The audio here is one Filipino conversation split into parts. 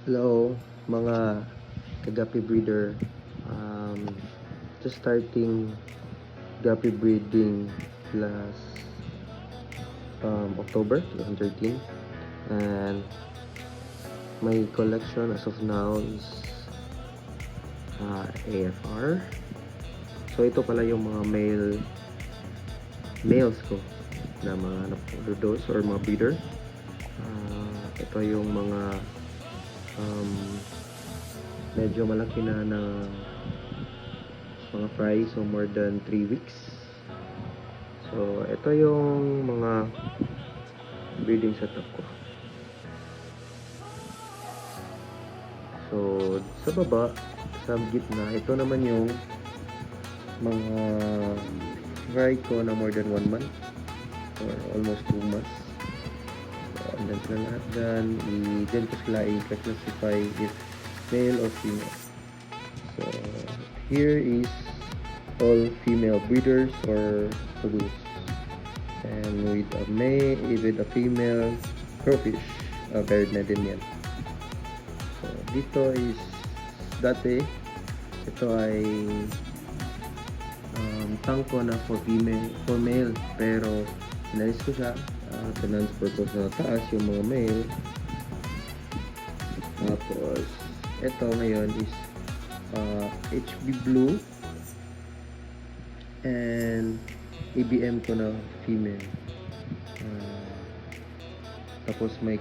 Hello, mga guppy breeder. Just starting guppy breeding last October 2013, and my collection as of now is AFR. So ito pala yung mga males ko na mga those or mga breeder. Ito yung mga medyo malaki na mga fry, so more than 3 weeks. So ito yung mga breeding setup ko. So sa baba, sa gitna, ito naman yung mga fry ko na more than 1 month or almost 2 months. So andyan sila lahat dyan. Dyan ko sila i-classify if male or female. So here is all female breeders or produce, and with a female crayfish, paired na din yan. So dito is dati ito ay tank ko na for male, pero inalis ko siya, transfer ko sa taas yung mga male. Tapos ito ngayon is HB Blue and ABM ko na female. Tapos may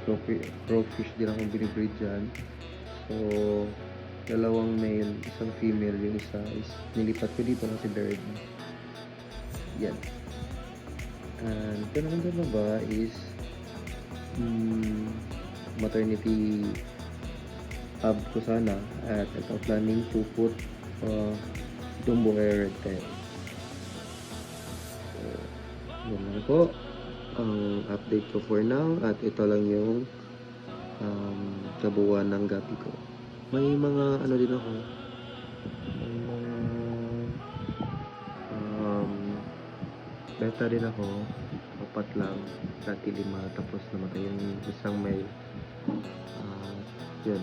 crowfish din akong binibreed dyan. So dalawang male, isang female. Yung isa is nilipat ko dito na si Bird. Yan. And ito naman dyan ba is maternity hub ko sana, at ito planning to put Dumbo Air Red Tail. So yun lang po ang update ko for now, at ito lang yung kabuuan ng gapi ko. May mga ano din ako, may mga beta din ako, 4 lang, dati 5, tapos namatay yung isang may yun.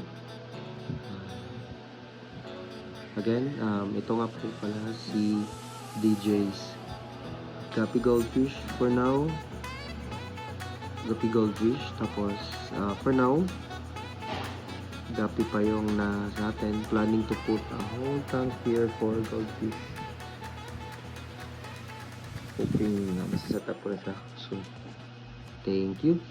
Again, ito nga po pala si DJ's Guppy Goldfish for now. Guppy Goldfish. Tapos, for now, Guppy pa yung nasa atin. Planning to put a whole tank here for goldfish. Hoping na masaset up ko na siya soon. Thank you.